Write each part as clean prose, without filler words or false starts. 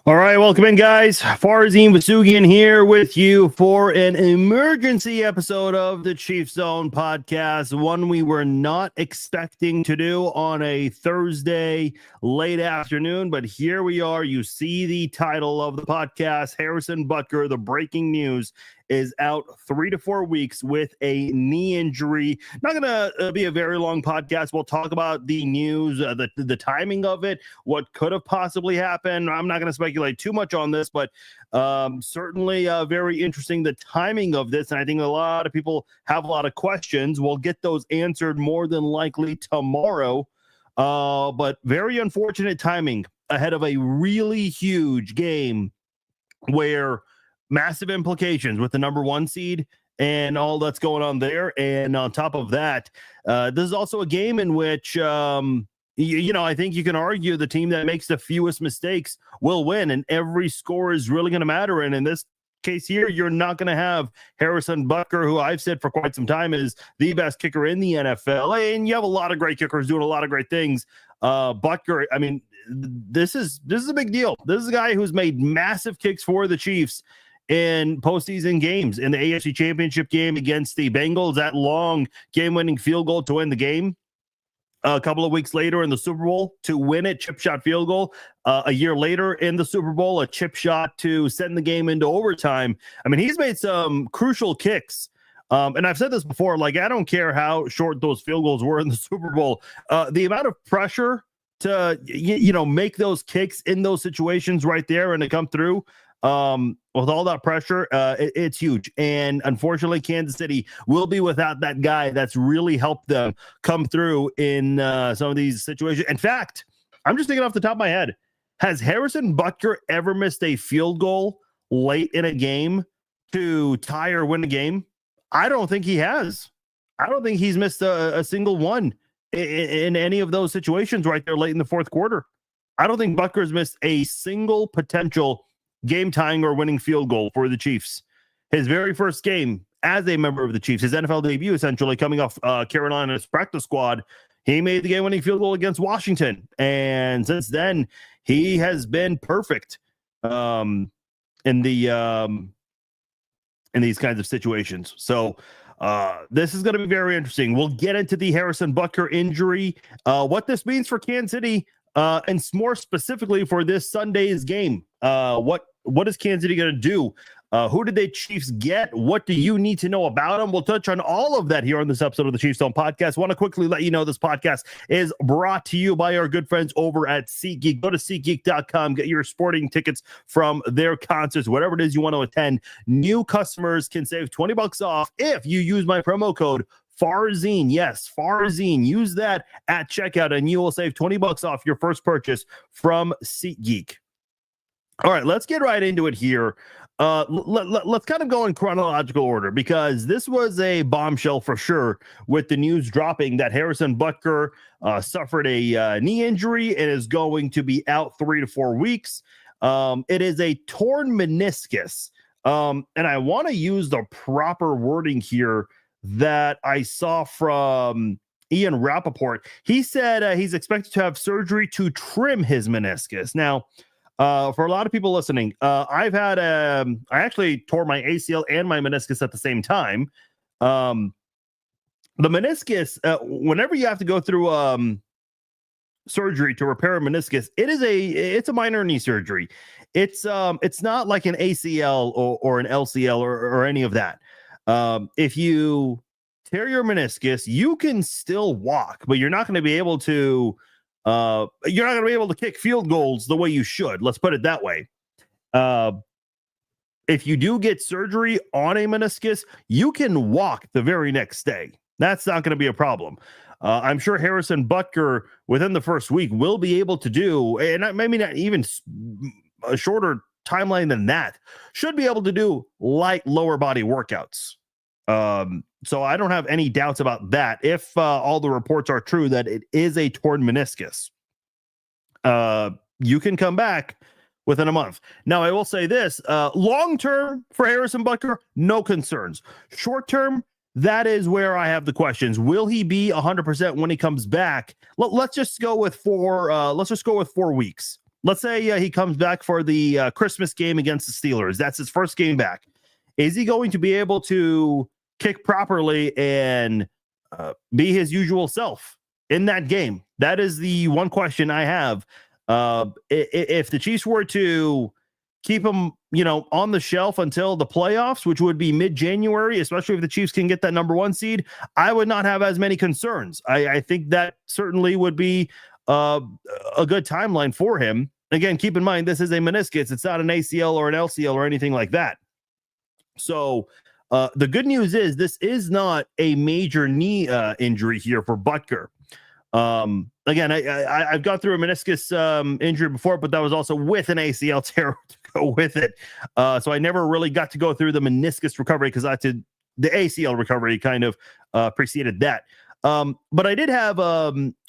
All right, welcome in, guys. Farzin Vasugian here with you for an emergency episode of the Chief Zone podcast, one we were not expecting to do on a Thursday late afternoon, but here we are. You see the title of the podcast, Harrison Butker, the breaking news, is out 3 to 4 weeks with a knee injury. Not going to be a very long podcast. We'll talk about the news, the timing of it, what could have possibly happened. I'm not going to speculate too much on this, but certainly very interesting, the timing of this. And I think a lot of people have a lot of questions. We'll get those answered more than likely tomorrow. But very unfortunate timing ahead of a really huge game where massive implications with the number one seed and all that's going on there. And on top of that, this is also a game in which, I think you can argue the team that makes the fewest mistakes will win, and every score is really going to matter. And in this case here, you're not going to have Harrison Butker, who I've said for quite some time is the best kicker in the NFL. And you have a lot of great kickers doing a lot of great things. Butker, I mean, this is a big deal. This is a guy who's made massive kicks for the Chiefs in postseason games. In the AFC Championship game against the Bengals, that long game-winning field goal to win the game. A couple of weeks later in the Super Bowl to win it, chip shot field goal. A year later in the Super Bowl, a chip shot to send the game into overtime. I mean, he's made some crucial kicks. And I've said this before, like, I don't care how short those field goals were in the Super Bowl. The amount of pressure to, make those kicks in those situations right there and to come through, with all that pressure, it's huge. And unfortunately, Kansas City will be without that guy that's really helped them come through in some of these situations. In fact, I'm just thinking off the top of my head, has Harrison Butker ever missed a field goal late in a game to tie or win a game? I don't think he has. I don't think he's missed a single one in any of those situations right there late in the fourth quarter. I don't think Butker's missed a single potential game-tying or winning field goal for the Chiefs. His very first game as a member of the Chiefs, his NFL debut, essentially coming off Carolina's practice squad, he made the game-winning field goal against Washington. And since then, he has been perfect in these kinds of situations. So this is going to be very interesting. We'll get into the Harrison Butker injury, what this means for Kansas City, and more specifically for this Sunday's game. What is Kansas City going to do? Who did the Chiefs get? What do you need to know about them? We'll touch on all of that here on this episode of the Chiefs Zone podcast. Want to quickly let you know this podcast is brought to you by our good friends over at SeatGeek. Go to SeatGeek.com, get your sporting tickets from their concerts, whatever it is you want to attend. New customers can save $20 off if you use my promo code Farzin. Yes, Farzin. Use that at checkout and you will save $20 off your first purchase from SeatGeek. All right, let's get right into it here. Let's kind of go in chronological order because this was a bombshell for sure with the news dropping that Harrison Butker suffered a knee injury and is going to be out 3 to 4 weeks. It is a torn meniscus. And I want to use the proper wording here that I saw from Ian Rappaport. He said he's expected to have surgery to trim his meniscus. Now, for a lot of people listening, I've had I actually tore my ACL and my meniscus at the same time. The meniscus, whenever you have to go through surgery to repair a meniscus, it's a minor knee surgery. It's not like an ACL or an LCL or any of that. If you tear your meniscus, you can still walk, but you're not going to be able to. You're not going to be able to kick field goals the way you should. Let's put it that way. If you do get surgery on a meniscus, you can walk the very next day. That's not going to be a problem. I'm sure Harrison Butker, within the first week, will be able to do, and maybe not even a shorter timeline than that, should be able to do light lower body workouts. So I don't have any doubts about that. If all the reports are true that it is a torn meniscus, you can come back within a month. Now, I will say this, long-term for Harrison Butker, no concerns. Short-term, that is where I have the questions. Will he be 100% when he comes back? Let's just go with 4 weeks. let's say he comes back for the Christmas game against the Steelers. That's his first game back. Is he going to be able to kick properly and be his usual self in that game? That is the one question I have. If the Chiefs were to keep him, on the shelf until the playoffs, which would be mid-January, especially if the Chiefs can get that number 1 seed, I would not have as many concerns. I think that certainly would be a good timeline for him. Again, keep in mind, this is a meniscus. It's not an ACL or an LCL or anything like that. So the good news is this is not a major knee injury here for Butker. Again, I've gone through a meniscus injury before, but that was also with an ACL tear to go with it. So I never really got to go through the meniscus recovery because the ACL recovery kind of preceded that. But I did have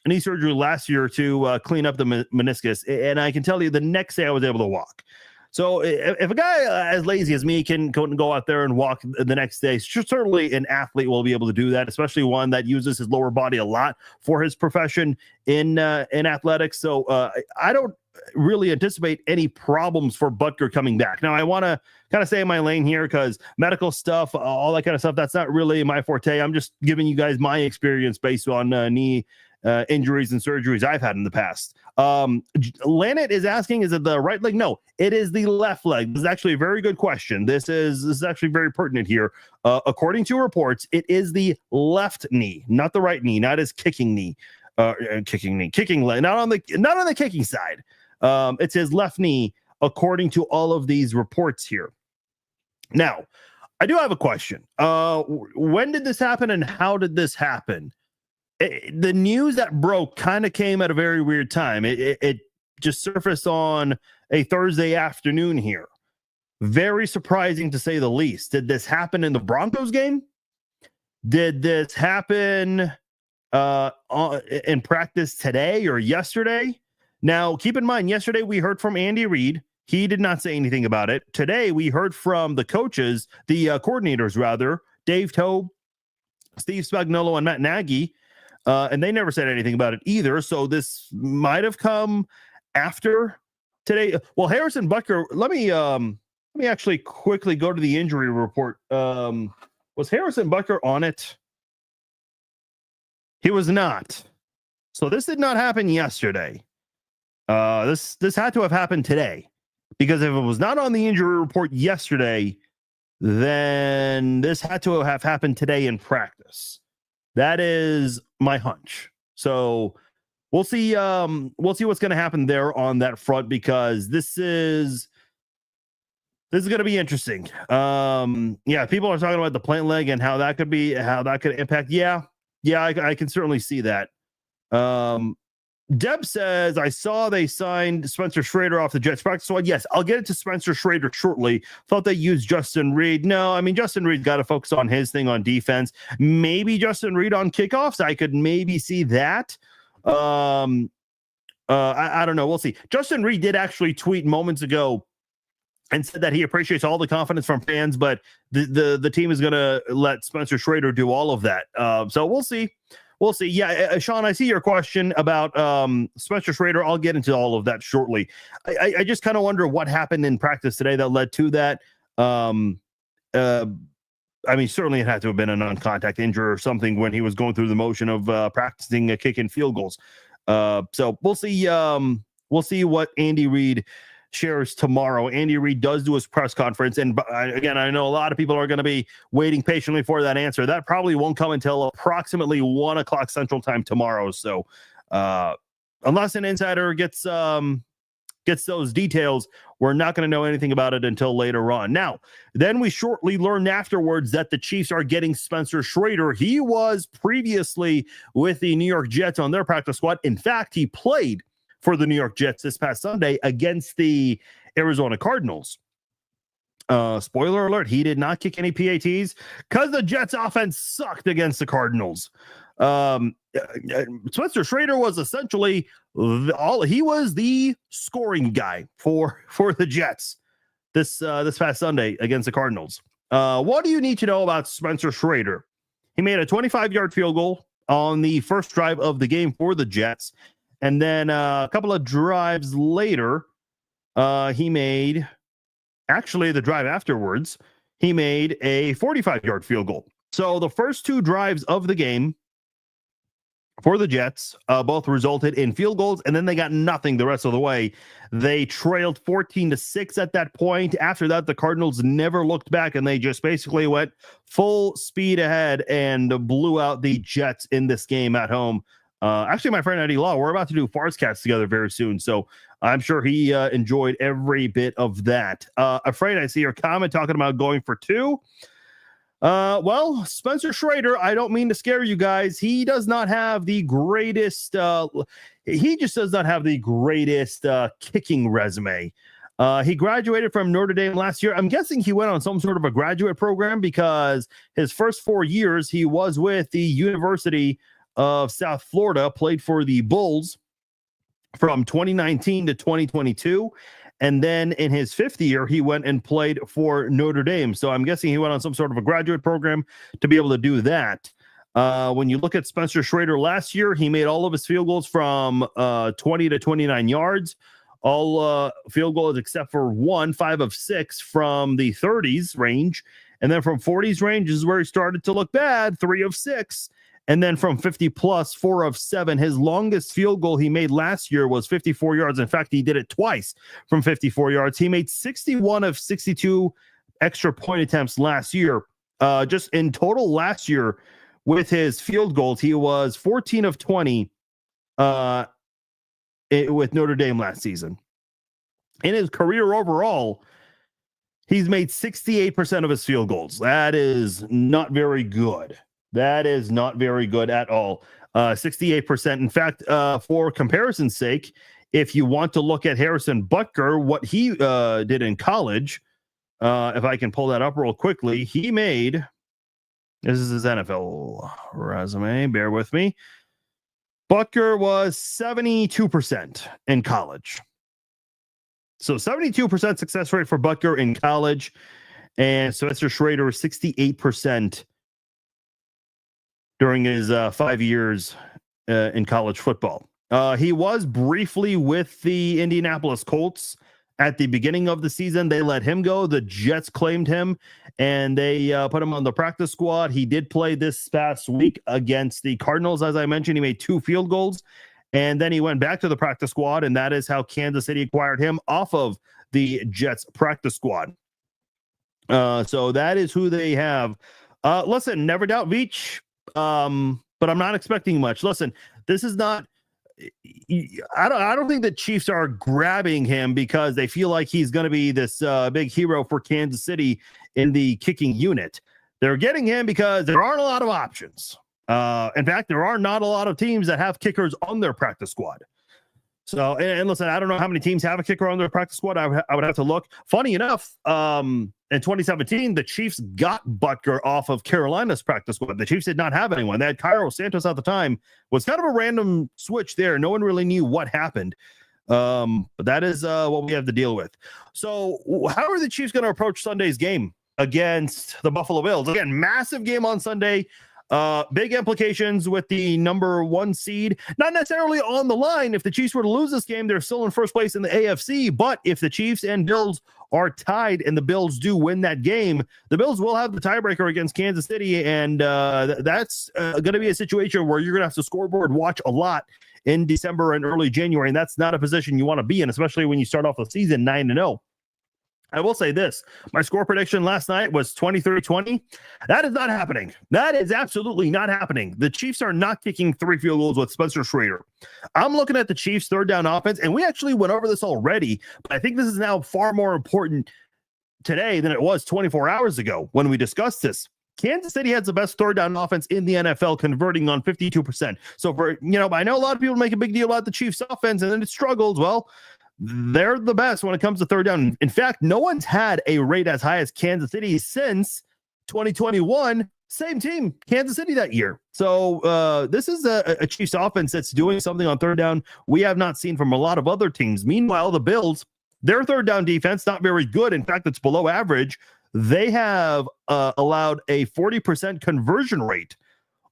knee surgery last year to clean up the meniscus, and I can tell you the next day I was able to walk. So if a guy as lazy as me can go out there and walk the next day, certainly an athlete will be able to do that, especially one that uses his lower body a lot for his profession in athletics. So I don't really anticipate any problems for Butker coming back. Now, I want to kind of stay in my lane here because medical stuff, all that kind of stuff, that's not really my forte. I'm just giving you guys my experience based on knee injuries and surgeries I've had in the past. Lanet is asking, is it the right leg? No, it is the left leg. This is actually a very good question. This is actually very pertinent here. According to reports, it is the left knee, not the right knee, not his kicking knee. Kicking leg, not on the kicking side. It's his left knee, according to all of these reports here. Now, I do have a question. When did this happen and how did this happen? The news that broke kind of came at a very weird time. It just surfaced on a Thursday afternoon here. Very surprising to say the least. Did this happen in the Broncos game? Did this happen in practice today or yesterday? Now, keep in mind, yesterday we heard from Andy Reid. He did not say anything about it. Today we heard from the coaches, the coordinators rather, Dave Toub, Steve Spagnuolo, and Matt Nagy. And they never said anything about it either. So this might have come after today. Well, Harrison Butker, let me actually quickly go to the injury report. Was Harrison Butker on it? He was not. So this did not happen yesterday. This had to have happened today, because if it was not on the injury report yesterday, then this had to have happened today in practice. That is my hunch. So we'll see. We'll see what's going to happen there on that front, because this is going to be interesting. Yeah, people are talking about the plant leg and how that could impact. Yeah, I can certainly see that. Deb says, I saw they signed Spencer Schrader off the Jets practice squad. Yes, I'll get into Spencer Schrader shortly. Thought they used Justin Reed. No, I mean, Justin Reed's got to focus on his thing on defense. Maybe Justin Reed on kickoffs. I could maybe see that. I don't know. We'll see. Justin Reed did actually tweet moments ago and said that he appreciates all the confidence from fans, but the team is going to let Spencer Schrader do all of that. So we'll see. We'll see. Yeah, Sean, I see your question about Spencer Schrader. I'll get into all of that shortly. I just kind of wonder what happened in practice today that led to that. I mean, certainly it had to have been a non-contact injury or something when he was going through the motion of practicing kicking field goals. So we'll see. We'll see what Andy Reid shares tomorrow. Andy Reid does do his press conference, and again, I know a lot of people are going to be waiting patiently for that answer. That probably won't come until approximately 1 o'clock Central Time tomorrow. So unless an insider gets those details, we're not going to know anything about it until later on. Now, then we shortly learned afterwards that the Chiefs are getting Spencer Schrader. He was previously with the New York Jets on their practice squad. In fact, he played for the New York Jets this past Sunday against the Arizona Cardinals. Spoiler alert, he did not kick any PATs because the Jets offense sucked against the Cardinals. Spencer Schrader was essentially he was the scoring guy for the Jets this past Sunday against the Cardinals. What do you need to know about Spencer Schrader? He made a 25-yard field goal on the first drive of the game for the Jets. And then a couple of drives later, he made, actually the drive afterwards, he made a 45-yard field goal. So the first two drives of the game for the Jets both resulted in field goals, and then they got nothing the rest of the way. They trailed 14-6 at that point. After that, the Cardinals never looked back, and they just basically went full speed ahead and blew out the Jets in this game at home. Actually, my friend Eddie Law, we're about to do Farscast together very soon, so I'm sure he enjoyed every bit of that. Afraid, I see your comment talking about going for two. Well, Spencer Schrader, I don't mean to scare you guys. He does not have the greatest, he just does not have the greatest kicking resume. He graduated from Notre Dame last year. I'm guessing he went on some sort of a graduate program because his first 4 years he was with the University of South Florida, played for the Bulls from 2019 to 2022. And then in his 5th year, he went and played for Notre Dame. So I'm guessing he went on some sort of a graduate program to be able to do that. When you look at Spencer Schrader last year, he made all of his field goals from 20 to 29 yards. All field goals except for 5 of 6 from the 30s range. And then from 40s range is where he started to look bad, 3 of 6. And then from 50 plus, 4 of 7. His longest field goal he made last year was 54 yards. In fact, he did it twice from 54 yards. He made 61 of 62 extra point attempts last year. Just in total last year with his field goals, he was 14 of 20 with Notre Dame last season. In his career overall, he's made 68% of his field goals. That is not very good. That is not very good at all. 68%. In fact, for comparison's sake, if you want to look at Harrison Butker, what he did in college, if I can pull that up real quickly, he made, this is his NFL resume, bear with me. Butker was 72% in college. So 72% success rate for Butker in college, and Spencer Schrader was 68% during his 5 years in college football. He was briefly with the Indianapolis Colts at the beginning of the season. They let him go. The Jets claimed him, and they put him on the practice squad. He did play this past week against the Cardinals. As I mentioned, he made 2 field goals, and then he went back to the practice squad, and that is how Kansas City acquired him off of the Jets practice squad. So that is who they have. Listen, never doubt Veach. But I'm not expecting much. Listen, this is not, I don't think the Chiefs are grabbing him because they feel like he's going to be this big hero for Kansas City in the kicking unit. They're getting him because there aren't a lot of options. In fact, there are not a lot of teams that have kickers on their practice squad. So, and listen, I don't know how many teams have a kicker on their practice squad. I would have to look. Funny enough, in 2017, the Chiefs got Butker off of Carolina's practice squad. The Chiefs did not have anyone. They had Cairo Santos at the time. Was kind of a random switch there. No one really knew what happened. But that is what we have to deal with. So how are the Chiefs going to approach Sunday's game against the Buffalo Bills? Again, massive game on Sunday. Big implications with the number 1 seed, not necessarily on the line. If the Chiefs were to lose this game, they're still in first place in the AFC. But if the Chiefs and Bills are tied and the Bills do win that game, the Bills will have the tiebreaker against Kansas City. And that's going to be a situation where you're going to have to scoreboard watch a lot in December and early January. And that's not a position you want to be in, especially when you start off the season 9-0. I will say this. My score prediction last night was 23-20. That is not happening. That is absolutely not happening. The Chiefs are not kicking 3 field goals with Spencer Schrader. I'm looking at the Chiefs' third down offense, and we actually went over this already, but I think this is now far more important today than it was 24 hours ago when we discussed this. Kansas City has the best third down offense in the NFL, converting on 52%. So I know a lot of people make a big deal about the Chiefs' offense, and then it struggles. Well, they're the best when it comes to third down. In fact, no one's had a rate as high as Kansas City since 2021. Same team, Kansas City that year. So this is a Chiefs offense that's doing something on third down we have not seen from a lot of other teams. Meanwhile, the Bills, their third down defense, not very good. In fact, it's below average. They have allowed a 40% conversion rate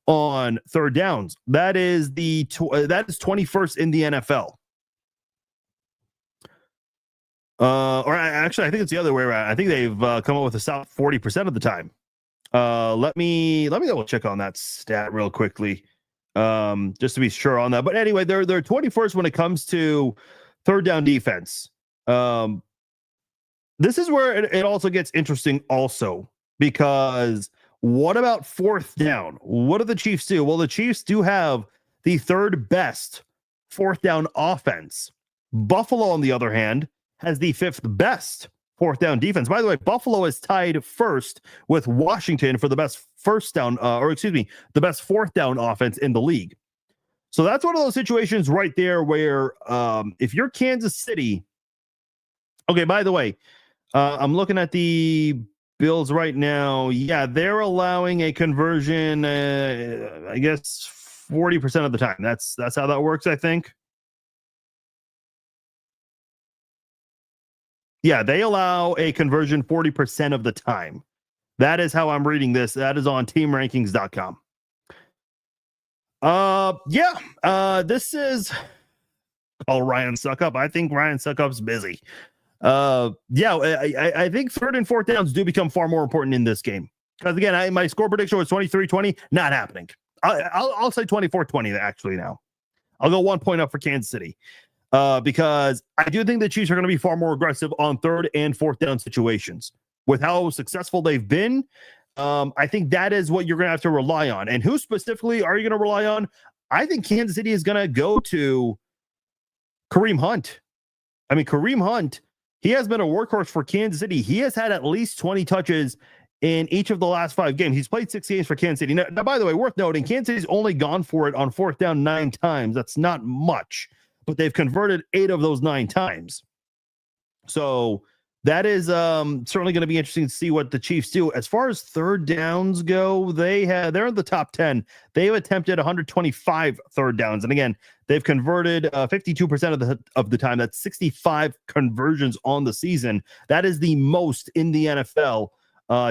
on third downs. That is 21st in the NFL. Or actually, I think it's the other way around. I think they've come up with a solid 40% of the time. Let me double check on that stat real quickly, just to be sure on that. But anyway, they're 21st when it comes to third down defense. This is where it also gets interesting, also, because what about fourth down? What do the Chiefs do? Well, the Chiefs do have the third best fourth down offense. Buffalo, on the other hand, has the fifth best fourth down defense. By the way, Buffalo is tied first with Washington for the best the best fourth down offense in the league. So that's one of those situations right there where if you're Kansas City, okay, by the way, I'm looking at the Bills right now. Yeah, they're allowing a conversion, I guess 40% of the time. That's how that works, I think. Yeah, they allow a conversion 40% of the time. That is how I'm reading this. That is on teamrankings.com. This is Ryan Suckup. I think Ryan Suckup's busy. I think third and fourth downs do become far more important in this game. Because again, my score prediction was 23-20. Not happening. I'll say 24-20 actually now. I'll go 1 point up for Kansas City. Because I do think the Chiefs are going to be far more aggressive on third and fourth down situations. With how successful they've been, I think that is what you're going to have to rely on. And who specifically are you going to rely on? I think Kansas City is going to go to Kareem Hunt. I mean, Kareem Hunt, he has been a workhorse for Kansas City. He has had at least 20 touches in each of the last 5 games. He's played 6 games for Kansas City. Now, by the way, worth noting, Kansas City's only gone for it on fourth down 9 times. That's not much, but they've converted 8 of those 9 times. So that is certainly going to be interesting to see what the Chiefs do. As far as third downs go, they're in the top 10. They've attempted 125 third downs. And again, they've converted 52% of the time. That's 65 conversions on the season. That is the most in the NFL.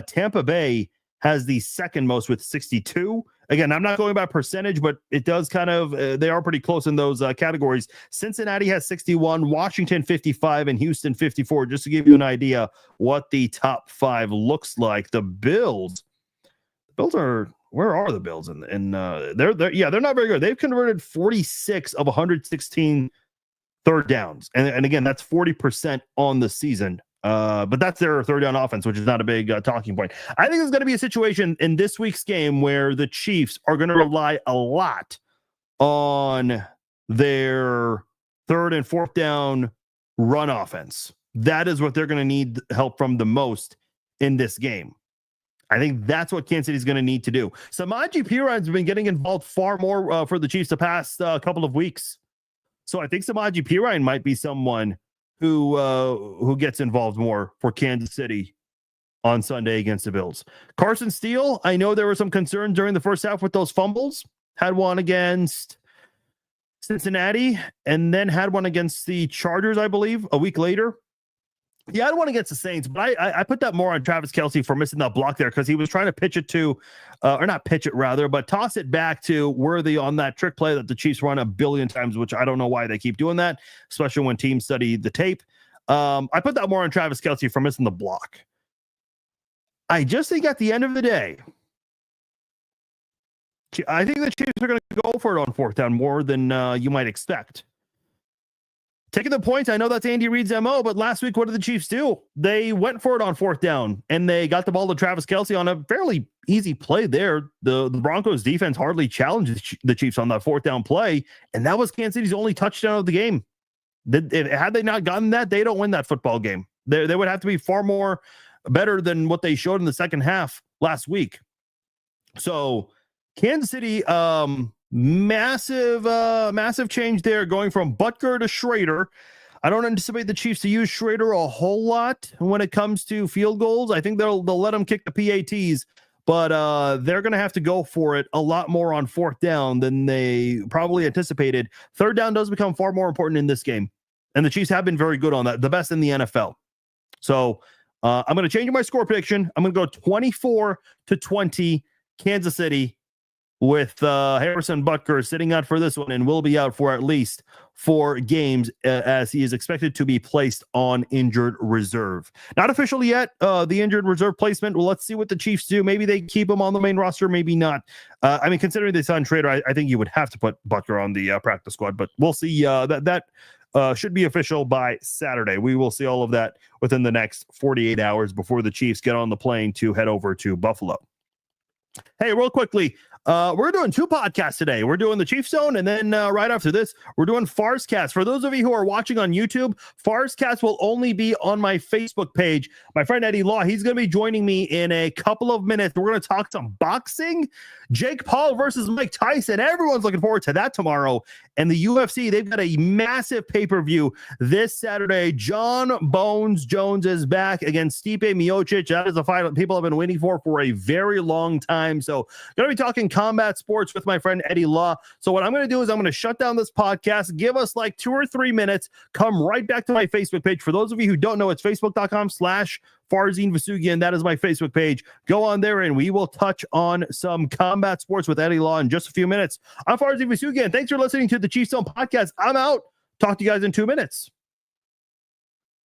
Tampa Bay has the second most with 62. Again, I'm not going by percentage, but it does kind of, they are pretty close in those categories. Cincinnati has 61, Washington 55, and Houston 54, just to give you an idea what the top 5 looks like. The Bills are, where are the Bills? They're not very good. They've converted 46 of 116 third downs. And again, that's 40% on the season. But that's their third down offense, which is not a big talking point. I think there's going to be a situation in this week's game where the Chiefs are going to rely a lot on their third and fourth down run offense. That is what they're going to need help from the most in this game. I think that's what Kansas City is going to need to do. Samaje Perine's been getting involved far more for the Chiefs the past couple of weeks. So I think Samaje Perine might be someone who gets involved more for Kansas City on Sunday against the Bills. Carson Steele, I know there were some concerns during the first half with those fumbles. Had one against Cincinnati and then had one against the Chargers, I believe, a week later. He had one against the Saints, but I put that more on Travis Kelce for missing that block there because he was trying to pitch it to, or not pitch it rather, but toss it back to Worthy on that trick play that the Chiefs run a billion times, which I don't know why they keep doing that, especially when teams study the tape. I put that more on Travis Kelce for missing the block. I just think at the end of the day, I think the Chiefs are going to go for it on fourth down more than you might expect. Taking the points, I know that's Andy Reid's MO, but last week, what did the Chiefs do? They went for it on fourth down, and they got the ball to Travis Kelce on a fairly easy play there. The Broncos defense hardly challenged the Chiefs on that fourth down play, and that was Kansas City's only touchdown of the game. Had they not gotten that, they don't win that football game. They would have to be far more better than what they showed in the second half last week. So Kansas City, massive change there, going from Butker to Schrader. I don't anticipate the Chiefs to use Schrader a whole lot when it comes to field goals. I think they'll let him kick the PATs, but they're going to have to go for it a lot more on fourth down than they probably anticipated. Third down does become far more important in this game, and the Chiefs have been very good on that, the best in the NFL. So I'm going to change my score prediction. I'm going to go 24-20 Kansas City. with Harrison Butker sitting out for this one and will be out for at least 4 games as he is expected to be placed on injured reserve. Not official yet, the injured reserve placement. Well, let's see what the Chiefs do. Maybe they keep him on the main roster, maybe not. I mean, considering they signed Trader, I think you would have to put Butker on the practice squad, but we'll see. That should be official by Saturday. We will see all of that within the next 48 hours before the Chiefs get on the plane to head over to Buffalo. Hey, real quickly, we're doing 2 podcasts today. We're doing the Chief Zone, and then right after this, we're doing Farscast. For those of you who are watching on YouTube, Farscast will only be on my Facebook page. My friend Eddie Law, he's going to be joining me in a couple of minutes. We're going to talk some boxing. Jake Paul versus Mike Tyson. Everyone's looking forward to that tomorrow. And the UFC, they've got a massive pay-per-view this Saturday. John Bones Jones is back against Stipe Miocic. That is a fight that people have been waiting for a very long time. So going to be talking combat sports with my friend Eddie Law. So what I'm going to do is I'm going to shut down this podcast, give us like 2 or 3 minutes, come right back to my Facebook page. For those of you who don't know, it's facebook.com/Farzin Vasugian. That is my Facebook page. Go on there and we will touch on some combat sports with Eddie Law in just a few minutes. I'm Farzin Vasugian. Thanks for listening to the Chiefs Zone podcast. I'm out. Talk to you guys in 2 minutes.